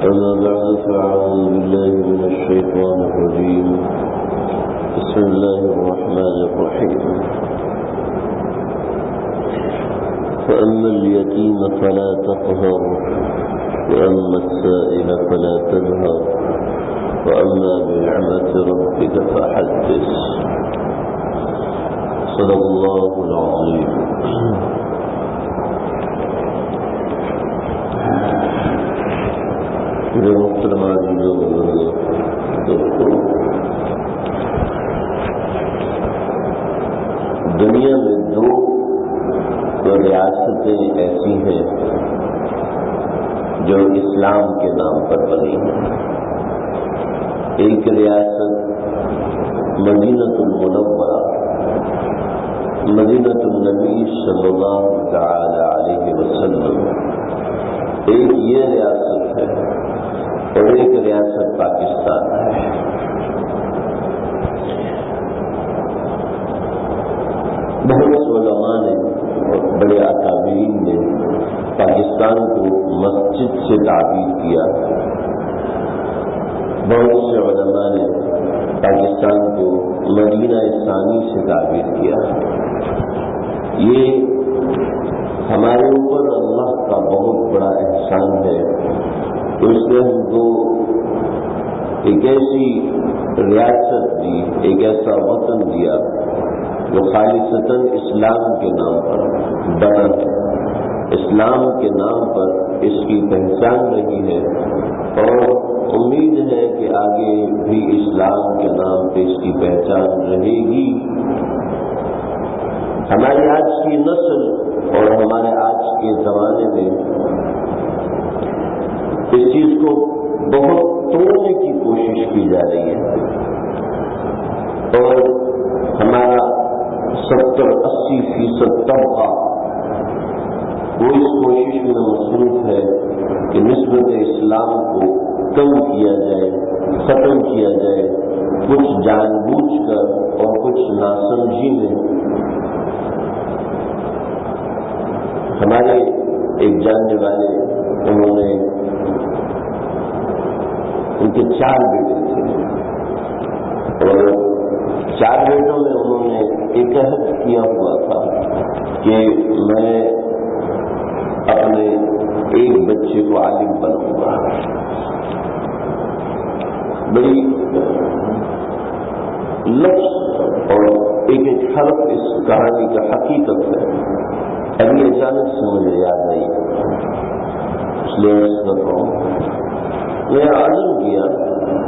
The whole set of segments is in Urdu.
أما بعد فأعوذ بالله من الشيطان الرجيم. بسم الله الرحمن الرحيم. فأما اليتيم فلا تقهر وأما السائل فلا تنهر وأما بنعمة ربك فحدث. صدق الله العظيم. میرے محترم عزیزو بزرگو دوستو، دنیا میں دو ریاستیں ایسی ہیں جو اسلام کے نام پر بنی ہیں. ایک ریاست مدینۃ المنورہ، مدینۃ النبی صلی اللہ تعالی علیہ وسلم، ایک یہ ریاست ہے اور ایک ریاست پاکستان ہے. بہت علماء نے اور بڑے اکابرین نے پاکستان کو مسجد سے تعبیر کیا. بہت سے علماء نے پاکستان کو مدینہ ثانی سے تعبیر کیا. یہ ہمارے اوپر اللہ کا بہت بڑا احسان ہے کہ اس نے ہم کو ایک ایسی ریاست دی، ایک ایسا وطن دیا جو خالصتاً اسلام کے نام پر بنا ہے. اسلام کے نام پر اس کی پہچان رہی ہے اور امید ہے کہ آگے بھی اسلام کے نام پہ اس کی پہچان رہے گی. ہماری آج کی نسل اور ہمارے آج کے زمانے میں اس چیز کو بہت توڑنے کی کوشش کی جا رہی ہے اور ہمارا 70-80% طبقہ وہ اس کوشش میں مصروف ہے کہ نسبت اسلام کو کم کیا جائے، ختم کیا جائے، کچھ جان بوجھ کر اور کچھ ناسمجھی میں. ہمارے ایک جاننے والے، انہوں نے ان کے 4 بیٹے تھے اور 4 بیٹوں میں انہوں نے ایک عہد کیا ہوا تھا کہ میں اپنے ایک بچے کو عالم بناؤں گا. بڑی لفظ اور ایک ایک حرف اس کہانی کا حقیقت ہے. ابھی اچانک سے مجھے یاد آئی، اس لیے میں عزم کیا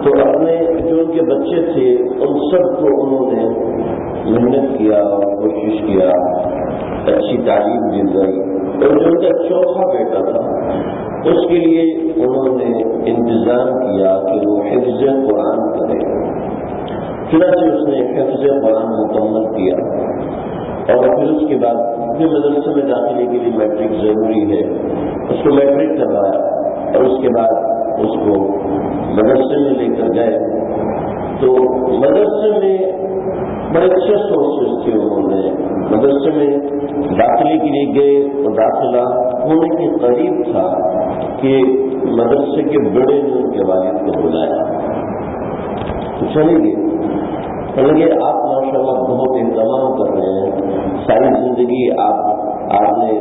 تو اپنے جو ان کے بچے تھے ان سب کو انہوں نے محنت کیا اور کوشش کیا، اچھی تعلیم دلوائی اور جو ان کا چوتھا بیٹا تھا اس کے لیے انہوں نے انتظام کیا کہ وہ حفظ قرآن کرے. چنانچہ اس نے حفظ قرآن مکمل کیا اور پھر اس کے بعد اپنے مدرسے میں داخلے کے لیے میٹرک ضروری ہے، اس کو میٹرک کروایا اور اس کے بعد اس کو مدرسے میں لے کر گئے. تو مدرسے میں بڑے اچھے سورسز تھے. انہوں نے مدرسے میں داخلے کے لیے گئے اور داخلہ ہونے کے قریب تھا کہ مدرسے کے بڑے نے ان کے والد کو بلایا. چلیں گے آپ ماشاء اللہ بہت اہتمام کر رہے ہیں، ساری زندگی آپ نے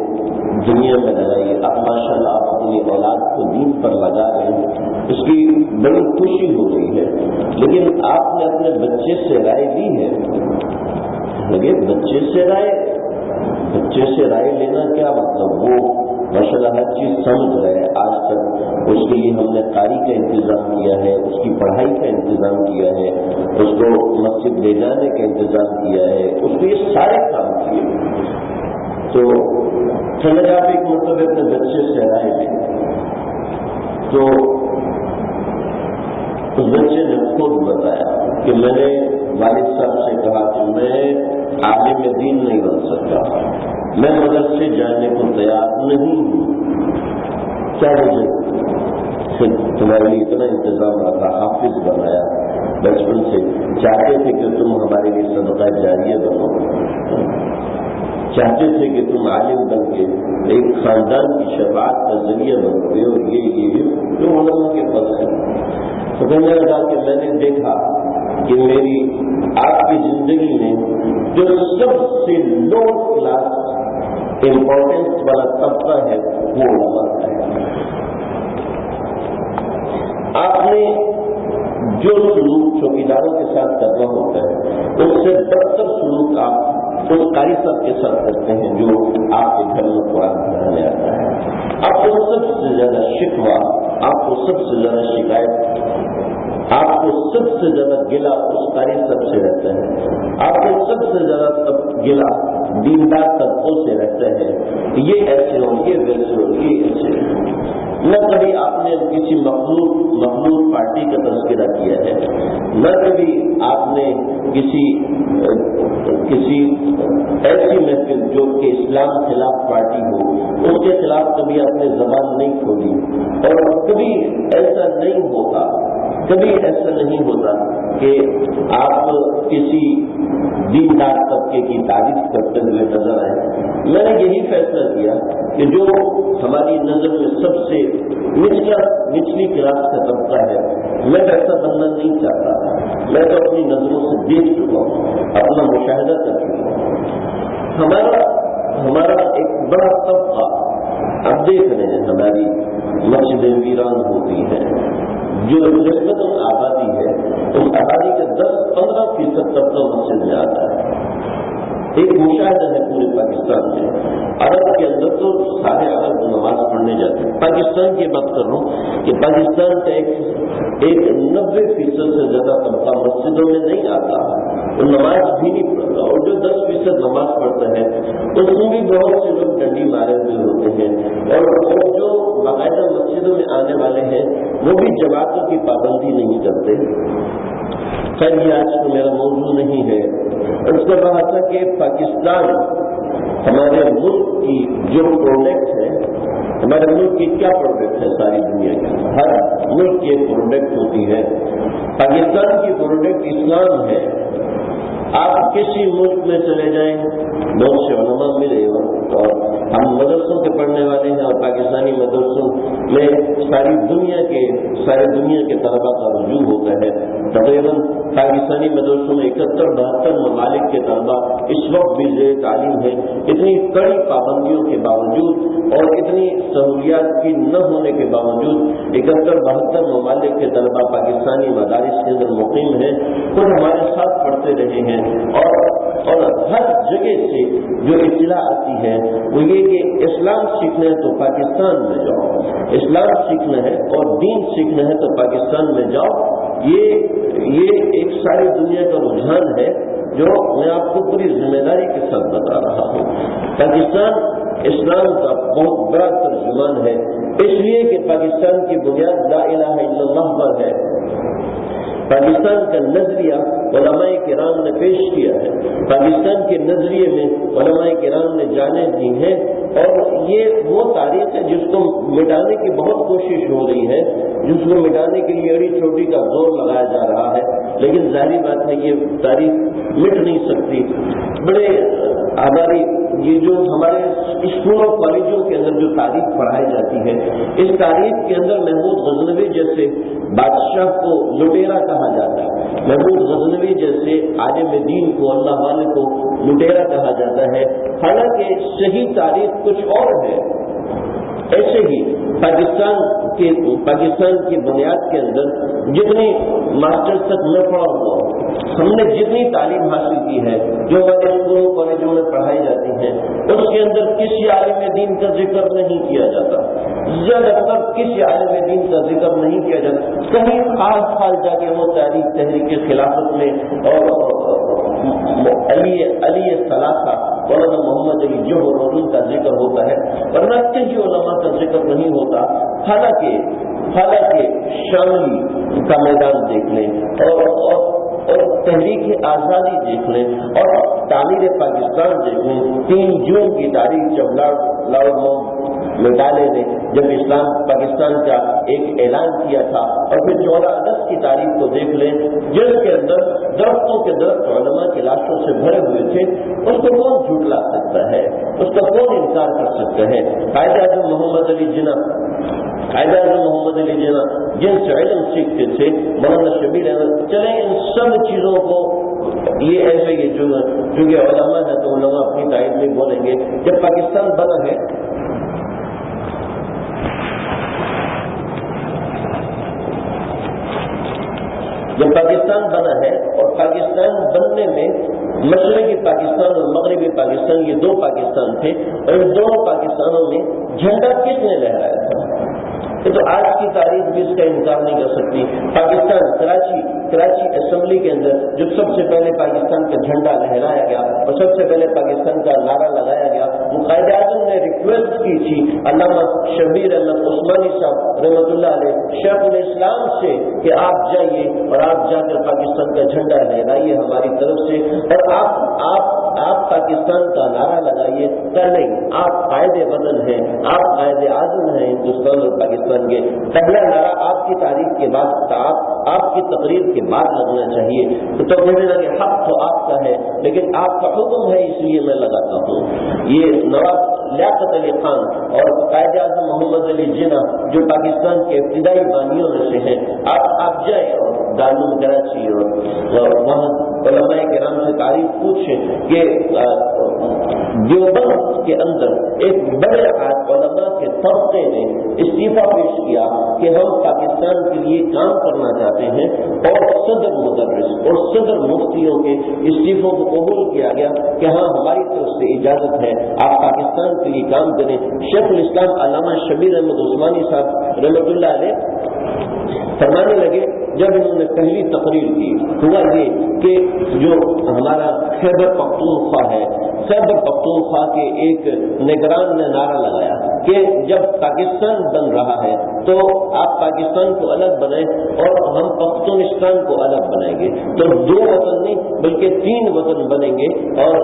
دنیا میں لگائی، آپ ماشاء اللہ آپ اپنی اولاد کو دین پر لگا رہے ہیں، اس کی بڑی خوشی ہو رہی ہے. لیکن آپ نے اپنے بچے سے رائے دی ہے. لیکن بچے سے رائے لینا کیا مطلب؟ وہ ماشاء اللہ ہر چیز سمجھ رہے ہیں. آج تک اس کے لیے ہم نے قاری کا انتظام کیا ہے، اس کی پڑھائی کا انتظام کیا ہے، اس کو مسجد لے جانے کا انتظام کیا ہے، اس کو یہ سارے کام کیے. تو چلے آپ ایک مطلب اپنے بچے سے رائے لیں. تو اس بچے نے خود بتایا کہ میں نے والد صاحب سے کہا کہ میں عالم دین نہیں بن سکتا، میں مدرسے جانے کو تیار نہیں ہوں. کیا وجہ؟ تمہارے لیے اتنا انتظام رکھا، حافظ بنایا، بچپن سے چاہتے تھے کہ تم ہمارے لیے صدقہ جاریہ بنو، چاہتے تھے کہ تم عالم بن کے ایک خاندان کی شفاعت کا ذریعہ بنو گے. اور یہ جو علماء کے پاس ہے. تو کہنے لگا کہ میں نے دیکھا کہ میری آپ کی زندگی میں جو سب سے لو کلاس امپورٹینس والا طبقہ ہے وہ علماء کا ہے. آپ نے جو سلوک چوکیداروں کے ساتھ کرنا ہوتا ہے اس سے بدتر سلوک آپ اس قاری صاحب کے ساتھ کرتے ہیں جو آپ کے گھر میں قرآن پڑھانے آتا ہے. آپ کو سب سے زیادہ شکوہ، آپ کو سب سے زیادہ شکایت، آپ کو سب سے زیادہ گلا اس قاری صاحب سے رہتا ہے. آپ کو سب سے زیادہ گلا دیندار طبقوں سے رہتا ہے. یہ ایسے ہو، یہ ویسے ہو، یہ ایسے ہو. نہ کبھی آپ نے کسی مخلوط پارٹی کا تذکرہ کیا ہے، نہ کبھی آپ نے کسی ایسی محفل جو کہ اسلام خلاف پارٹی ہو اس کے خلاف کبھی آپ نے زبان نہیں کھولی. اور کبھی ایسا نہیں ہوتا کہ آپ کسی دیندار طبقے کی تعریف کرتے ہوئے نظر آئے. میں نے یہی فیصلہ کیا کہ جو ہماری نظر میں سب سے نچلی کلاس کا طبقہ ہے میں ایسا بننا نہیں چاہتا. میں تو اپنی نظروں سے دیکھ چکا ہوں، اپنا مشاہدہ کر چکا ہوں. ہمارا ایک بڑا طبقہ اب دیکھ رہے ہیں ہماری مسجدیں ویران ہوتی ہیں. جو نسبت آبادی ہے اس آبادی کا 10-15% طبقہ مسجد میں آتا ہے. ایک مشاہدہ ہے پورے پاکستان میں. عرب کے اندر تو سارے عرب نماز پڑھنے جاتے ہیں. پاکستان کی بات کر رہا ہوں کہ پاکستان کا ایک 90% سے زیادہ طبقہ مسجدوں میں نہیں آتا، وہ نماز بھی نہیں پڑھتا. اور جو 10% نماز پڑھتا ہے اس میں بھی بہت سے لوگ ڈنڈی مارے ہوئے ہوتے ہیں. اور جو باقاعدہ مسجدوں میں آنے والے ہیں وہ بھی جماعتوں کی پابندی نہیں کرتے. خیر یہ آج تو میرا موضوع نہیں ہے. اس کا کہا تھا کہ پاکستان ہمارے ملک کی جو پروڈکٹ ہے، ہمارے ملک کی کیا پروڈکٹ ہے ساری دنیا کی؟ ہر ملک کی ایک پروڈکٹ ہوتی ہے. پاکستان کی پروڈکٹ اسلام ہے. آپ کسی ملک میں چلے جائیں بہت سے علماء ملے اور ہم مدرسوں کے پڑھنے والے ہیں اور پاکستانی مدرسوں میں ساری دنیا کے طلباء کا رجوع ہوتا ہے. تقریباً پاکستانی مدرسوں میں 71-72 ممالک کے طلباء اس وقت بھی زیر تعلیم ہیں. اتنی کڑی پابندیوں کے باوجود اور اتنی سہولیات کی نہ ہونے کے باوجود 71-72 ممالک کے طلباء پاکستانی مدارس کے اندر مقیم ہیں. خود ہمارے ساتھ پڑھتے رہے ہیں اور ہر جگہ سے جو اطلاع آتی ہے وہ یہ کہ اسلام سیکھنا ہے تو پاکستان میں جاؤ، اسلام سیکھنا ہے اور دین سیکھنا ہے تو پاکستان میں جاؤ. یہ ایک ساری دنیا کا رجحان ہے جو میں آپ کو پوری ذمہ داری کے ساتھ بتا رہا ہوں. پاکستان اسلام کا بہت بڑا ترجمان ہے اس لیے کہ پاکستان کی بنیاد لا الہ الا اللہ پر ہے. پاکستان کا نظریہ علماء کرام نے پیش کیا ہے. پاکستان کے نظریے میں علماء کرام نے جانیں دی ہیں اور یہ وہ تاریخ ہے جس کو مٹانے کی بہت کوشش ہو رہی ہے، جس کو مٹانے کے لیے اڑی چوٹی کا زور لگایا جا رہا ہے. لیکن ظاہری بات ہے یہ تاریخ مٹ نہیں سکتی. بڑے ہماری یہ جو ہمارے اسکول اور کالجوں کے اندر جو تاریخ پڑھائی جاتی ہے اس تاریخ کے اندر محمود غزنوی جیسے بادشاہ کو لٹیرا کہا جاتا ہے. محمود غزنوی جیسے عالم دین کو، اللہ والے کو لٹیرا کہا جاتا ہے. حالانکہ صحیح تاریخ کچھ اور ہے. ایسے ہی پاکستان کی بنیاد کے اندر جتنی ماسٹر تک میں پڑھا ہوا ہم نے جتنی تعلیم حاصل کی ہے جو ہمارے اسکولوں کالجوں میں پڑھائی جاتی ہیں اس کے اندر کسی عالم دین کا ذکر نہیں کیا جاتا. زیادہ تر کسی عالم دین کا ذکر نہیں کیا جاتا. کہیں خاص جا کے وہ تحریک خلافت میں اور علی ثلاثہ مولانا محمد علی جوہر اور ان کا ذکر ہوتا ہے ورنہ کسی علماء کا ذکر نہیں ہوتا. حالانکہ شاملی کا میدان دیکھ لیں اور تحریک آزادی دیکھ لیں اور تعمیر پاکستان دیکھ لیں. 3 جون کی تاریخ جب لارڈ میڈالے نے جب اسلام پاکستان کا ایک اعلان کیا تھا اور پھر 14 اگست کی تاریخ کو دیکھ لیں جس کے اندر درختوں کے درخت علماء کی لاشوں سے بھرے ہوئے تھے. اس کو کون جھٹلا سکتا ہے؟ اس کا کون انکار کر سکتا ہے؟ قائد اعظم محمد علی جناح قائد اعظم محمد علی جناح جن سے علم سیکھتے تھے، مولانا شبیر احمد، چلیں ان سب چیزوں کو یہ ایسے ہی چونکہ علماء ہیں تو علماء اپنی تائید میں بولیں گے. جب پاکستان بنا ہے اور پاکستان بننے میں مشرقی پاکستان اور مغربی پاکستان یہ دو پاکستان تھے، اور ان دونوں پاکستانوں میں جھنڈا کس نے لہرایا تھا؟ تو آج کی تاریخ بھی اس کا انکار نہیں کر سکتی. پاکستان کراچی اسمبلی کے اندر جب سب سے پہلے پاکستان کا جھنڈا لہرایا گیا اور سب سے پہلے پاکستان کا نعرہ لگایا گیا، وہ قائد اعظم نے ریکویسٹ کی تھی علامہ شبیر احمد عثمانی صاحب رحمۃ اللہ علیہ شیخ الاسلام سے کہ آپ جائیے اور آپ جا کر پاکستان کا جھنڈا لہرائیے ہماری طرف سے، اور آپ پاکستان کا نعرہ لگائیے. کر نہیں، آپ قائد وطن ہیں، آپ قائد اعظم ہیں ہندوستان اور پاکستان کے. پہلا نعرہ آپ کی تاریخ کے بعد آپ کی تقریر کے بعد لگنا چاہیے. تو کہنے لگے حق تو آپ کا ہے لیکن آپ کا حکم ہے اس لیے میں لگاتا ہوں. یہ نواب لیاقت علی خان اور قائد اعظم محمد علی جناح جو پاکستان کے ابتدائی بانیوں میں سے ہیں، آپ جائیں اور دارالعلوم کراچی اور وہاں علماء کرام سے تعریف پوچھیں کہ دیوبند کے اندر ایک بڑے علماء کے طبقے نے استعفیٰ پیش کیا کہ ہم پاکستان کے لیے کام کرنا چاہتے ہیں، اور صدر مدرس اور صدر مفتیوں کے استعفوں کو قبول کیا گیا کہ ہاں ہماری طرف سے اجازت ہے آپ پاکستان کے لیے کام کریں. شیخ الاسلام علامہ شبیر احمد عثمانی صاحب رحمۃ اللہ علیہ فرمانے لگے، جب انہوں نے پہلی تقریر کی ہوا یہ کہ جو ہمارا خیبر پختونخوا ہے، خیبر پختونخوا کے ایک نگران نے نعرہ لگایا کہ جب پاکستان بن رہا ہے تو آپ پاکستان کو الگ بنائیں اور ہم پختونستان کو الگ بنائیں گے. تو دو وطن نہیں بلکہ تین وطن بنیں گے اور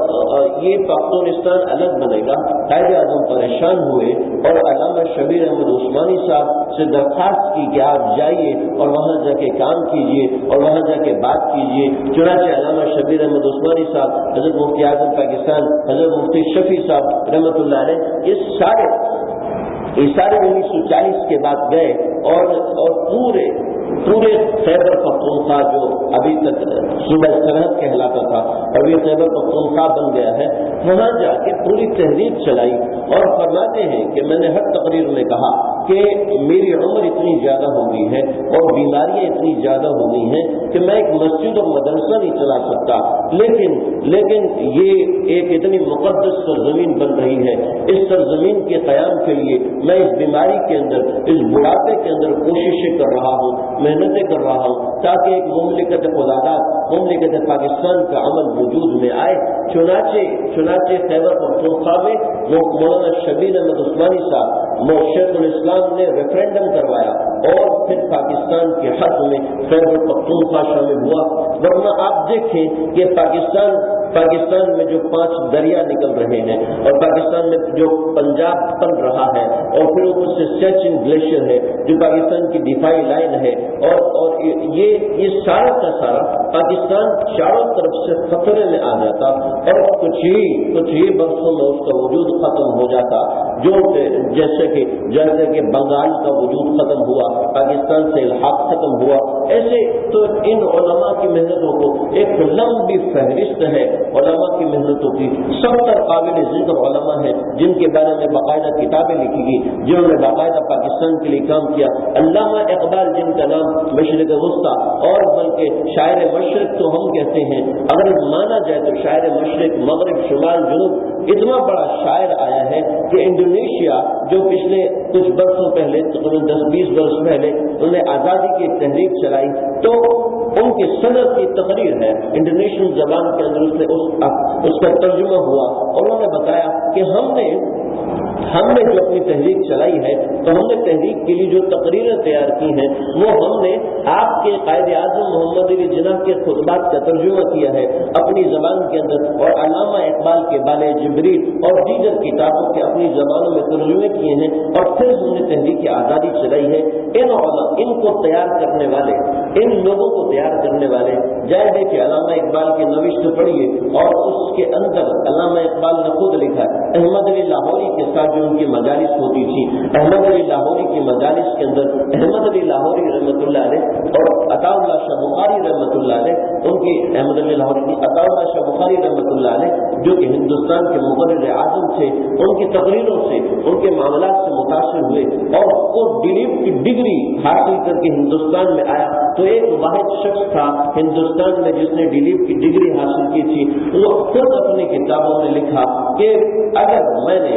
یہ پختونستان الگ بنے گا. قائد اعظم پریشان ہوئے اور علامہ شبیر احمد عثمانی صاحب سے درخواست کی کہ آپ جائیے اور وہاں جا کے کام کیجیے اور وہاں جا کے بات کیجیے. چنانچہ علامہ شبیر احمد عثمانی صاحب، حضرت مفتی اعظم پاکستان حضرت مفتی شفیع صاحب رحمۃ اللہ علیہ، یہ سارے 1940 کے بعد گئے اور پورے خیبر پختونخوا جو ابھی تک صوبہ سرحد کہلاتا تھا اور یہ خیبر پختونخوا بن گیا ہے، وہاں جا کے پوری تحریک چلائی اور فرماتے ہیں کہ میں نے ہر تقریر میں کہا کہ میری عمر اتنی زیادہ ہو گئی ہے اور بیماریاں اتنی زیادہ ہو گئی ہیں کہ میں ایک مسجد اور مدرسہ نہیں چلا سکتا، لیکن یہ ایک اتنی مقدس سرزمین بن رہی ہے، اس سرزمین کے قیام کے لیے میں اس بیماری کے اندر، اس بڑھاپے کے اندر کوششیں کر رہا ہوں، محنتیں کر رہا ہوں تاکہ ایک مملکت خداداد، مملکت پاکستان کا عمل وجود میں آئے. چنانچہ خیبر پختونخوا میں مولانا شبیر احمد عثمانی صاحب شیخ الاسلام نے ریفرینڈم کروایا اور پھر پاکستان کے حق میں خیبر پختونخوا شامل ہوا. ورنہ آپ دیکھیں کہ پاکستان میں جو 5 دریا نکل رہے ہیں اور پاکستان میں جو پنجاب بن رہا ہے اور پھر اوپر سے سیچن گلیشیئر ہے جو پاکستان کی دفاعی لائن ہے اور یہ سارا کا سارا پاکستان چاروں طرف سے خطرے میں آ جاتا اور کچھ ہی برسوں میں اس کا وجود ختم ہو جاتا، جو جیسے کہ بنگال کا وجود ختم ہوا، پاکستان سے الحاق ختم ہوا. ایسے تو ان علماء کی محنتوں کو ایک لمبی فہرست ہے علماء کی محنتوں کی. 70 قابل ذکر علماء ہیں جن کے بارے میں باقاعدہ کتابیں لکھی گئی، جنہوں نے باقاعدہ پاکستان کے لیے کام کیا. علامہ اقبال جن کا نام مشرق وسطی اور بلکہ شاعر مشرق تو ہم کہتے ہیں، اگر مانا جائے تو شاعر مشرق، مغرب، شمال، جنوب، اتنا بڑا شاعر آیا ہے کہ انڈونیشیا جو پچھلے کچھ برسوں پہلے تقریباً 10-20 برس پہلے انہوں نے آزادی کی تحریک چلائی تو ان کی صدر کی تقریر ہے انڈونیشین زبان کے اندر اس کا ترجمہ ہوا اور انہوں نے بتایا کہ ہم نے جو اپنی تحریک چلائی ہے تو ہم نے تحریک کے لیے جو تقریریں تیار کی ہیں وہ ہم نے آپ کے قائد اعظم محمد علی جناح کے خطبات کا ترجمہ کیا ہے اپنی زبان کے اندر اور علامہ اقبال کے بال جبریل اور دیگر کتابوں کے اپنی زبانوں میں ترجمے کیے ہیں اور پھر ہم نے تحریک آزادی چلائی ہے. ان کو تیار کرنے والے ان لوگوں کو تیار کرنے والے جائے دیکھیں علامہ اقبال کی نوشت پڑھیے اور اس کے اندر علامہ اقبال نے خود لکھا ہے احمد علی لاہوری کے ساتھ جو ان کی مجالس ہوتی تھی، احمد علی لاہوری کی مجالس کے اندر احمد علی لاہوری رحمۃ اللہ علیہ اور عطا اللہ شاہ بخاری رحمۃ اللہ علیہ، ان کی احمد علی لاہوری عطا اللہ شاہ بخاری رحمۃ اللہ علیہ جو کہ ہندوستان کے مقرر اعظم تھے، ان کی تقریروں سے ان کے معاملات سے متاثر ہوئے اور وہ ڈیلیٹ کی ڈگری حاصل کر کے ہندوستان میں آیا تو ایک واحد شخص تھا ہندوستان میں جس نے ڈیلیٹ کی ڈگری حاصل کی تھی، وہ خود اپنی کتابوں میں لکھا کہ اگر میں نے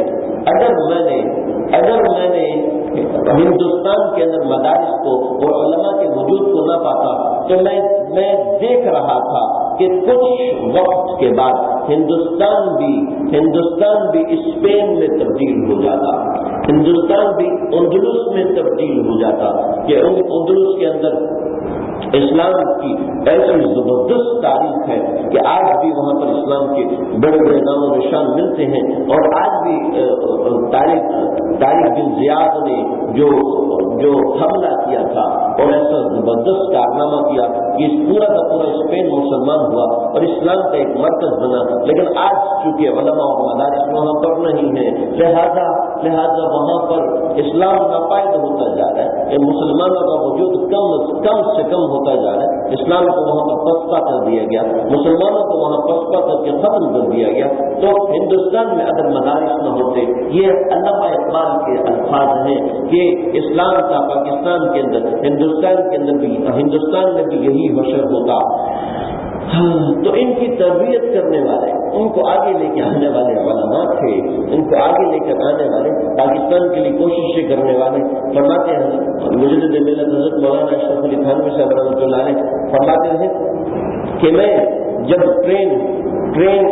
ہندوستان کے اندر مدارس کو اور علماء کے وجود کو نہ پاتا تو میں دیکھ رہا تھا کہ کچھ وقت کے بعد ہندوستان بھی اسپین میں تبدیل ہو جاتا، ہندوستان بھی اندلس میں تبدیل ہو جاتا کہ اندلس کے اندر اسلام کی ایسی زبردست تاریخ ہے کہ آج بھی وہاں پر اسلام کے بڑے بڑے نام و نشان ملتے ہیں، اور آج بھی طارق بن زیاد نے جو حملہ کیا تھا اور ایسا زبردست کارنامہ کیا کہ پورا کا پورا اسپین مسلمان ہوا اور اسلام کا ایک مرکز بنا، لیکن آج چونکہ علماء اور مدارس وہاں پر نہیں ہے، لہذا وہاں پر اسلام ناپائید ہوتا جا رہا ہے، یہ مسلمانوں کا وجود کم سے کم ہوتا جا رہا ہے، اسلام کو وہاں پر پسپا کر دیا گیا، مسلمانوں کو وہاں پسپا کر کے ختم کر دیا گیا۔ تو ہندوستان میں اگر مدارس نہ ہوتے، یہ علامہ اقبال کے الفاظ ہیں کہ اسلام کا پاکستان کے اندر ہندوستان میں بھی یہی حشر ہوتا۔ تو ان کی تربیت کرنے والے، ان کو آگے لے کے آنے والے علماء تھے، ان کو آگے لے کر آنے والے، پاکستان کے لیے کوششیں کرنے والے۔ فرماتے ہیں مجدد ملت حضرت مولانا اشرف علی تھانوی صاحب رحمۃ اللہ علیہ فرماتے ہیں کہ میں جب ٹرین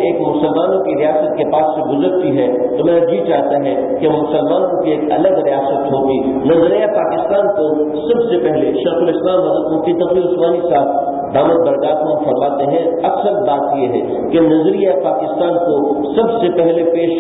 ایک مسلمانوں کی ریاست کے پاس سے گزرتی ہے تو میرا جی چاہتا ہے کہ مسلمانوں کی ایک الگ ریاست ہوگی۔ نظریہ پاکستان کو سب سے پہلے شیخ الاسلام حضرت مفتی تقی عثمانی صاحب دامت برکاتہم فرماتے ہیں، اکثر بات یہ ہے کہ نظریہ پاکستان کو سب سے پہلے پیش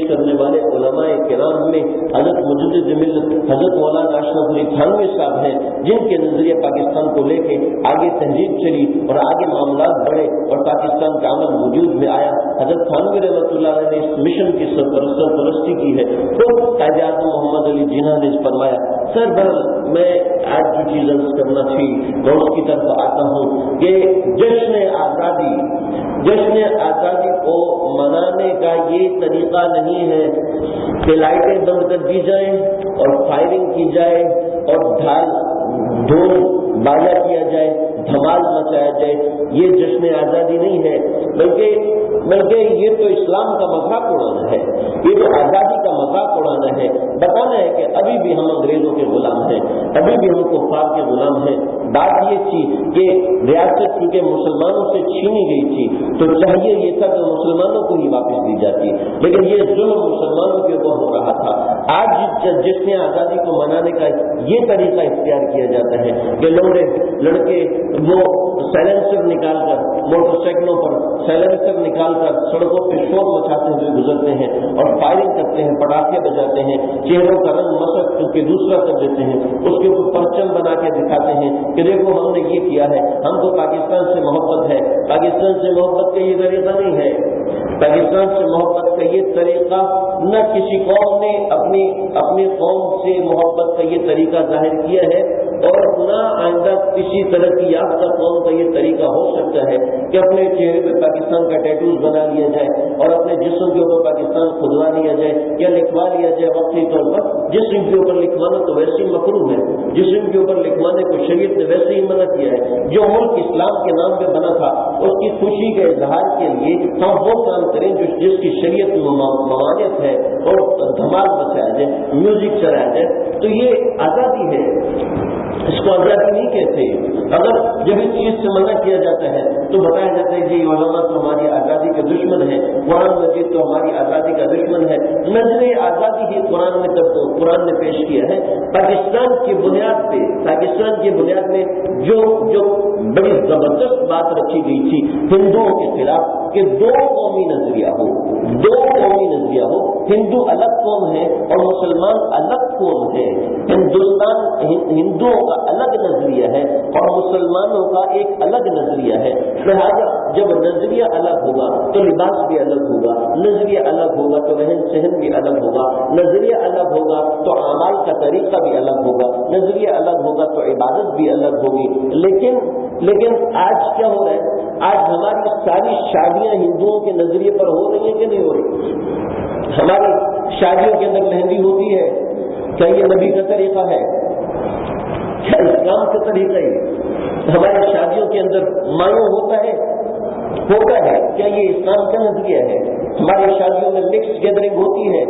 کرنے والے علماء کرام میں حضرت مجدد ملت حضرت مولانا اشرف علی تھانوی صاحب ہیں، جن کے نظریہ پاکستان کو لے کے آگے تہذیب چلی اور آگے معاملات بڑھے اور پاکستان کا عمل وجود میں آیا۔ حضرت تھانوی رحمۃ اللہ علیہ نے اس مشن کی سرپرستی کی ہے۔ خود قائد اعظم محمد علی جناح نے فرمایا، سر بہرحال میں آج جو چیز عرض کرنا تھی میں اس کی طرف آتا ہوں کہ جشن آزادی کو منانے کا یہ طریقہ نہیں ہے کہ لائٹیں بند کر دی جائیں اور فائرنگ کی جائے اور ڈھول باجا کیا جائے، دھمال مچایا جائے، یہ جشن آزادی نہیں ہے، بلکہ یہ تو اسلام کا مذاق اڑانا ہے، یہ تو آزادی کا مذاق اڑانا ہے، بتانا ہے کہ ابھی بھی ہم انگریزوں کے غلام ہیں، ابھی بھی ہم کفار کے غلام ہیں۔ بات یہ تھی کہ ریاست چونکہ مسلمانوں سے چھینی گئی تھی تو چاہیے یہ تھا کہ مسلمانوں کو ہی واپس دی جاتی، لیکن یہ ظلم مسلمانوں کے اوپر ہو رہا تھا۔ آج جشن آزادی کو منانے کا یہ طریقہ اختیار کیا جاتا ہے کہ لڑکے وہ سائلنسر نکال کر موٹر سائیکلوں پر سائلنسر نکال کر سڑکوں پہ شور مچاتے ہوئے گزرتے ہیں اور فائرنگ کرتے ہیں، پٹاخے بجاتے ہیں، چہروں کا رنگ مسک کے دوسرا کر دیتے ہیں، اس کے اوپر پرچم بنا کے دکھاتے ہیں کہ دیکھو ہم نے یہ کیا ہے، ہم کو پاکستان سے محبت ہے۔ پاکستان سے محبت کا یہ طریقہ نہیں ہے، پاکستان سے محبت کا یہ طریقہ نہ کسی قوم نے اپنی قوم سے محبت کا یہ طریقہ ظاہر کیا ہے، اور نہ آئندہ کسی ترقی یافتہ قوم کا یہ طریقہ ہو سکتا ہے کہ اپنے چہرے پہ پاکستان کا ٹیٹوز بنا لیا جائے اور اپنے جسم کے اوپر پاکستان کھدوا لیا جائے یا لکھوا لیا جائے وقتی طور پر۔ جسم کے اوپر لکھوانا تو ویسے ہی مکروہ ہے، جسم کے اوپر لکھوانے کو شریعت نے ویسے ہی منع کیا ہے۔ جو ملک اسلام کے نام پہ بنا تھا اس کی خوشی کے اظہار کے لیے ہم وہ کام کریں جس کی شریعت میں ممانعت ہے اور دھمال مچایا جائے، میوزک چلایا جائے، تو یہ آزادی ہے، اس کو آزادی نہیں کہتے۔ اگر جب اس چیز سے منع کیا جاتا ہے تو بتایا جاتا ہے کہ یہ علماء تو ہماری آزادی کے دشمن ہیں، قرآن مجید تو ہماری آزادی کا دشمن ہے۔ نظر آزادی ہی قرآن نے پیش کیا ہے۔ پاکستان کی بنیاد میں جو بڑی زبردست بات رکھی گئی تھی ہندوؤں کے خلاف کہ دو قومی نظریہ ہو، دو قومی نظریہ ہو. ہندو الگ قوم ہے اور مسلمان الگ قوم ہے. ہندوستان ہندوؤں کا الگ نظریہ ہے اور مسلمانوں کا ایک الگ نظریہ ہے. لہٰذا جب نظریہ الگ ہوگا تو لباس بھی الگ ہوگا, نظریہ الگ ہوگا تو رہن سہن بھی الگ ہوگا, نظریہ الگ ہوگا تو اعمال کا طریقہ بھی الگ ہوگا, نظریہ الگ ہوگا تو عبادت بھی الگ ہوگی. لیکن آج کیا ہو رہا ہے؟ آج ہماری ساری شادیاں ہندوؤں کے نظریے پر ہو رہی ہیں کہ نہیں ہو رہی؟ ہماری شادیوں کے اندر مہندی ہوتی ہے, کیا یہ نبی کا طریقہ ہے؟ کیا اسلام کا طریقہ ہے؟ ہماری شادیوں کے اندر مایوں ہوتا ہے, کیا یہ اسلام کا نظریہ ہے؟ ہماری شادیوں میں مکس گیدرنگ ہوتی ہے,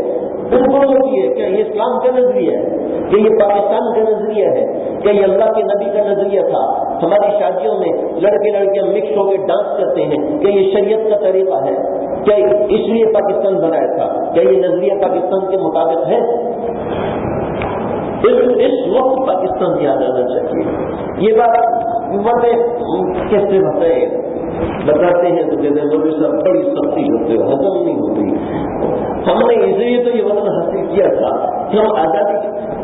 بالکل ہوتی ہے, کیا یہ اسلام کا نظریہ ہے؟ کہ یہ پاکستان کا نظریہ ہے؟ کہ یہ اللہ کے نبی کا نظریہ تھا؟ ہماری شادیوں میں لڑکے لڑکیاں مکس ہو کے ڈانس کرتے ہیں, کہ یہ شریعت کا طریقہ ہے؟ کیا اس لیے پاکستان بنایا تھا؟ کیا یہ نظریہ پاکستان کے مطابق ہے؟ اس وقت پاکستان کی آزادی چاہیے. یہ بات کیسے بتاتے ہیں تو کہتے ہیں مولوی صاحب بڑی سختی ہوتے ہو, ہضم نہیں ہوتی. ہم نے اس لیے تو یہ وطن حاصل کیا تھا کہ ہم آزادی.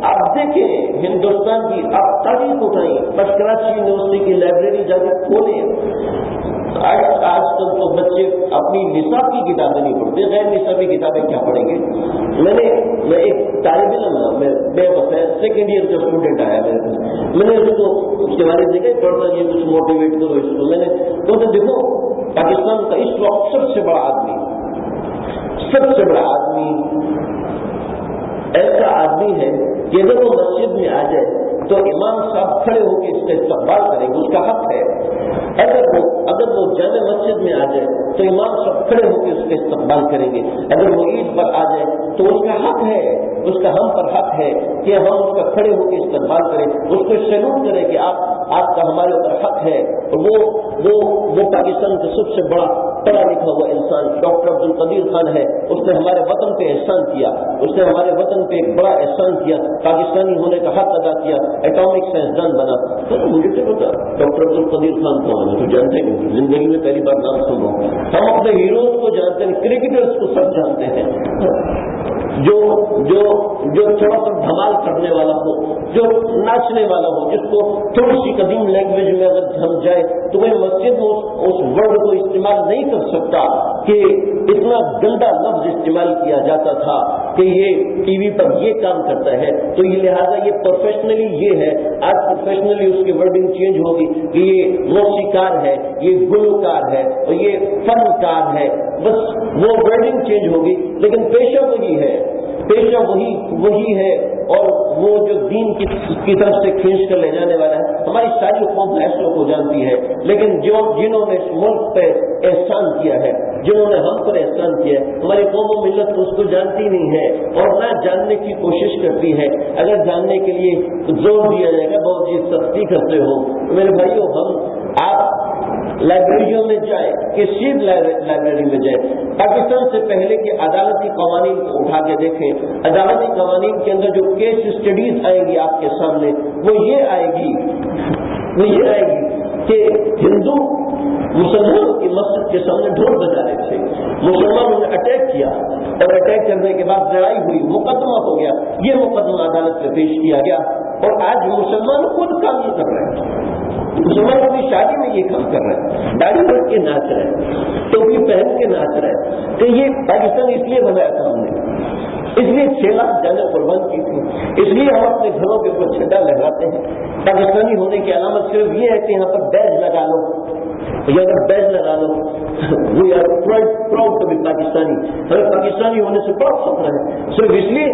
آپ دیکھیں ہندوستان کی آپ تاریخ اٹھائیں, بس کراچی یونیورسٹی کی لائبریری جا کے کھولیں. آج کل تو بچے اپنی نصاب کی کتابیں نہیں پڑھتے, غیر نصابی کتابیں کیا پڑھیں گے؟ میں ایک طالب علم, میں سیکنڈ ایئر کا اسٹوڈنٹ آیا میں نے اس کو اس کے بارے میں دیکھا پڑھتا یہ کچھ موٹیویٹ کرو اس کو. میں نے تو دیکھو پاکستان کا اس وقت سب سے بڑا آدمی ایسا آدمی ہے کہ اگر وہ مسجد میں آ جائے تو امام صاحب کھڑے ہو کے اس کا استقبال کریں گے, اس کا حق ہے. اگر وہ جامع مسجد میں آ جائے تو امام صاحب کھڑے ہو کے اس کا استقبال کریں گے. اگر وہ عید پر آ جائے تو اس کا حق ہے, اس کا ہم پر حق ہے کہ ہم اس کا کھڑے ہو کے استقبال کریں, اس کو سیلوٹ کریں کہ آپ کا ہمارے اوپر حق ہے. وہ پاکستان کا سب سے بڑا پڑھا لکھا ہوا انسان ڈاکٹر عبد القدیر خان ہے. اس نے ہمارے وطن پہ احسان کیا, اس نے ہمارے وطن پہ ایک بڑا احسان کیا, پاکستانی ہونے کا حق ادا کیا, ایٹامک سائنسدان بنا. تو مجھے کیا پتا ڈاکٹر عبد القدیر خان کون ہے؟ تو جانتے ہیں, زندگی میں پہلی بار نام سن رہا ہوں. ہم اپنے ہیروز کو جانتے ہیں, کرکٹرز کو سب جانتے ہیں, جو تھوڑا سا دھمال کرنے والا ہو, جو ناچنے والا ہو, جس کو تھوڑی سی قدیم لینگویج میں اگر ہم جائے تو وہ مسجد میں اس ورڈ کو استعمال نہیں کر سکتا کہ اتنا گندا لفظ استعمال کیا جاتا تھا کہ یہ ٹی وی پر یہ کام کرتا ہے. تو یہ لہٰذا یہ پروفیشنلی یہ ہے, آج پروفیشنلی اس کی ورڈنگ چینج ہوگی کہ یہ موسیقار ہے, یہ گلوکار ہے اور یہ فنکار ہے. بس وہ ورڈنگ چینج ہوگی لیکن پیشہ وہی ہے, پیشہ وہی ہے. اور وہ جو دین کی طرف سے کھینچ کر لے جانے والا ہے. ہماری ساری قوم ایسوں کو جانتی ہے, لیکن جنہوں نے اس ملک پہ احسان کیا ہے, جنہوں نے ہم پر احسان کیا ہے, ہماری قوم و ملت اس کو جانتی نہیں ہے اور نہ جاننے کی کوشش کرتی ہے. اگر جاننے کے لیے زور دیا جائے گا, بہت ہی سختی کرتے ہو میرے بھائیوں, آپ لائبریریوں میں جائیں, کسی لائبریری میں جائیں, پاکستان سے پہلے کے عدالتی قوانین کو اٹھا کے دیکھیں. عدالتی قوانین کے اندر جو کیس اسٹڈیز آئے گی آپ کے سامنے, وہ یہ آئے گی کہ ہندو مسلمانوں کی مسجد کے سامنے ڈھول بجا رہے تھے, مسلمانوں نے اٹیک کیا اور اٹیک کرنے کے بعد لڑائی ہوئی, مقدمہ ہو گیا, یہ مقدمہ عدالت میں پیش کیا گیا. اور آج مسلمان خود کام نہیں کر رہے ہیں, مسلمان اپنی شادی میں یہ کام کر رہے ہیں, داڑھی رکھ کے ناچ رہے ہیں, ٹوپی پہن کے ناچ رہے ہیں. تو یہ پاکستان اس لیے بنایا تھا ہم نے, اس لیے 6 لاکھ جانیں قربان کی تھی, اس لیے ہم اپنے گھروں کے اوپر جھنڈا لہراتے ہیں. پاکستانی ہونے کی علامت صرف یہ ہے کہ یہاں پر بیج لگا لو, یا اگر بیج لگا لو we are proud to be Pakistani. ہمیں پاکستانی ہونے سے بہت فخر ہے, صرف اس لیے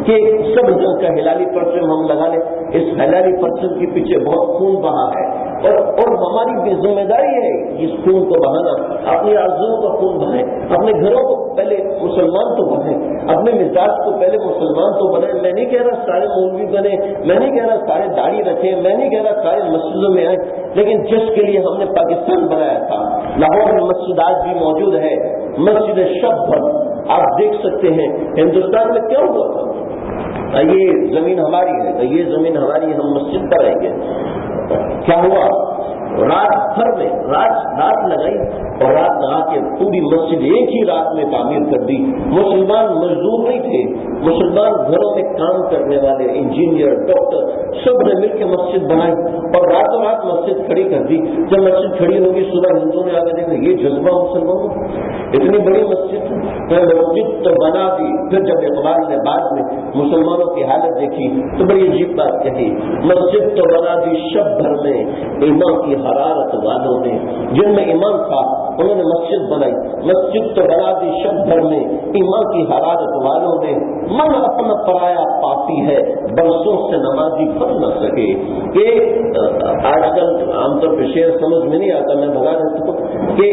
کہ سب رنگ کا ہلالی پرچم ہم لگا لیں. اس ہلالی پرچم کے پیچھے بہت خون بہا ہے اور ہماری بھی ذمہ داری ہے اس خون کو بہانا. اپنی آرزوؤں کا خون بہائیں, اپنے گھروں کو پہلے مسلمان تو بنائیں, اپنے مزاج کو پہلے مسلمان تو بنائیں. میں نہیں کہہ رہا سارے مولوی بنے, میں نہیں کہہ رہا سارے داڑھی رکھیں, میں نہیں کہہ رہا سارے مسجدوں میں آئیں, لیکن جس کے لیے ہم نے پاکستان بنایا تھا. لاہور میں مسجد آج بھی موجود ہے, مسجد شب پر آپ دیکھ سکتے ہیں. ہندوستان میں کیا ہوا تھا, یہ زمین ہماری ہے, تو یہ زمین ہماری, ہم مسجد پر آئیں گے. کیا ہوا؟ رات بھر میں رات لگائی اور رات لگا کے پوری مسجد ایک ہی رات میں تعمیر کر دی. مسلمان مزدور نہیں تھے، مسلمان گھروں میں کام کرنے والے انجینئر ڈاکٹر سب نے مل کے مسجد بنائی اور راتوں رات مسجد کھڑی کر دی. جب مسجد کھڑی ہوگی صبح ہندوؤں نے آگے دیکھا یہ جذبہ مسلمانوں، اتنی بڑی مسجد تو بنا دی. پھر جب اقبال نے بعد میں مسلمانوں کی حالت دیکھی تو بڑی عجیب بات کہی، مسجد تو بنا دی شب بھر میں ایمان کی حرارت والوں نے. جن میں ایمان تھا انہوں نے مسجد بنائی. مسجد تو بنا دی شب بھر میں ایمان کی حرارت والوں نے. من اپنا پرایا پاپی ہے برسوں سے نمازی بن نہ سکے. کہ آج کل عام طور پہ شعر سمجھ میں نہیں آتا، میں بتا دیتا ہوں کہ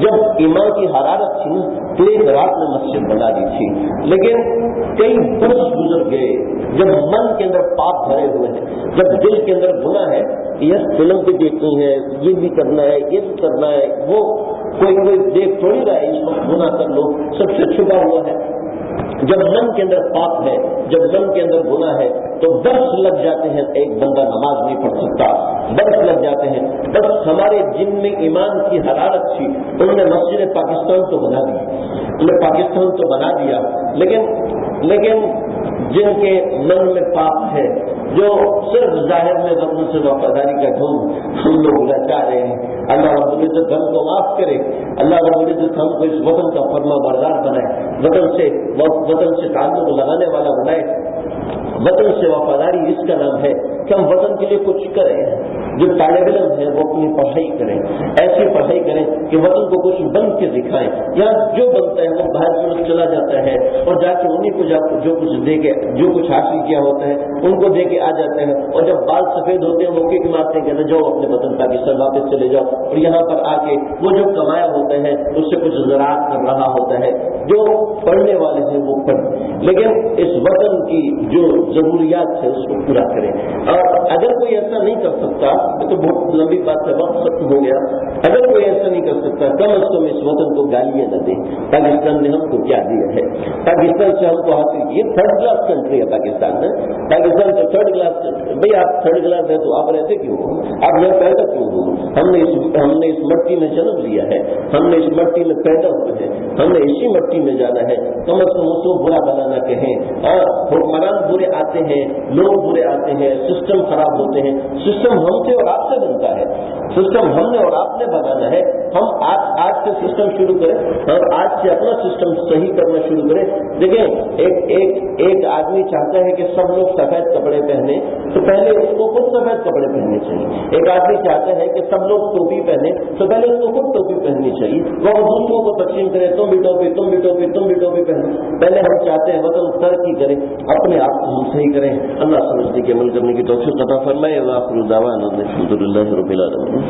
جب ایمان کی حرارت تھی نا تو ایک رات میں مسجد بنا دی تھی، لیکن کئی برس گزر گئے. جب من کے اندر پاپ بھرے ہوئے ہیں، جب دل کے اندر گناہ ہے، یہ فلم بھی دیکھنی ہے، یہ بھی کرنا ہے، یہ بھی کرنا ہے، وہ کوئی دیکھ تھوڑی رہا ہے اس وقت گناہ کر لو، سب سے چھپا ہوا ہے. جب من کے اندر پاپ ہے، جب من کے اندر گناہ ہے تو برس لگ جاتے ہیں. ایک بندہ نماز نہیں پڑھ سکتا، برس لگ جاتے ہیں. بس ہمارے جن میں ایمان کی حرارت تھی انہوں نے مسجد پاکستان تو بنا دی، انہوں نے پاکستان تو بنا دیا، لیکن جن کے من میں پاپ ہے، جو صرف ظاہر میں وطن سے وفاداری کا ڈھونگ ہم لوگ لچا رہے ہیں. اللہ رب العزت ہم کو معاف کرے، اللہ رب العزت ہم کو اس وطن کا فرما بردار بنائے، وطن سے تعلق لگانے والا بنائے. وطن سے وفاداری اس کا نام ہے کہ ہم وطن کے لیے کچھ کریں. جو طالب علم ہیں وہ اپنی پڑھائی کریں، ایسی پڑھائی کریں کہ وطن کو کچھ بن کے دکھائیں. یا جو بنتا ہے وہ باہر ملک چلا جاتا ہے اور جا کے انہیں کو جو کچھ دے کے جو کچھ حاصل کیا ہوتا ہے ان کو دے کے آ جاتے ہیں. اور جب بال سفید ہوتے ہیں وہ کک مارتے ہیں کہ جاؤ اپنے وطن پاکستان واپس چلے جاؤ. اور یہاں پر آ کے وہ جو کمایا ہوتا ہے اس سے کچھ زراعت کر رہا ہوتا ہے. جو پڑھنے والے ہیں وہ پڑھیں، لیکن اس وطن کی جو ضروریات ہے اس کو پورا کریں. اور اگر کوئی ایسا نہیں کر سکتا تو بہت لمبی بات ہے، وقت ختم ہو گیا. اگر کوئی ایسا نہیں کر سکتا کم از کم اس وطن کو گالیاں نہ دیں. پاکستان نے ہم کو کیا دیا ہے؟ پاکستان سے ہم کو حاصل کی تھرڈ کلاس کنٹری ہے پاکستان ہے. پاکستان سے تھرڈ کلاس کنٹری. بھائی آپ تھرڈ کلاس ہے تو آپ رہتے کیوں ہو؟ آپ یہاں پیدا کیوں ہو؟ ہم نے اس مٹی میں جنم لیا ہے، ہم نے اس مٹی میں پیدا ہوئے ہیں، ہم نے اسی مٹی میں جانا ہے. کم از کم اس کو برا بنا نہ کہیں. اور حکمران برے آتے ہیں، لوگ برے آتے ہیں، سسٹم خراب ہوتے ہیں. سسٹم ہم سے اور آپ سے بنتا ہے، سسٹم ہم نے اور آپ نے بنانا ہے. ہم آج سے سسٹم شروع کریں اور آج سے اپنا سسٹم صحیح کرنا شروع کریں. دیکھیں ایک آدمی چاہتا ہے کہ سب لوگ سفید کپڑے پہنے تو پہلے اس کو خود سفید کپڑے پہننے چاہیے. ایک آدمی چاہتا ہے کہ سب لوگ ٹوپی پہنے تو پہلے اس کو خود ٹوپی پہننی چاہیے. وہ دوسروں کو تقسیم کرے، تم بھی ٹوپی، تم بھی ٹوپی، تم بھی ٹوپی پہنے. پہلے ہم چاہتے ہیں وطن ترقی کرے، اپنے آپ کو ہم صحیح کریں. اللہ سمجھنے کے عمل کرنے کی توفیق عطا فرمائے. وآخر دعوانا الحمد للہ رب العالمین.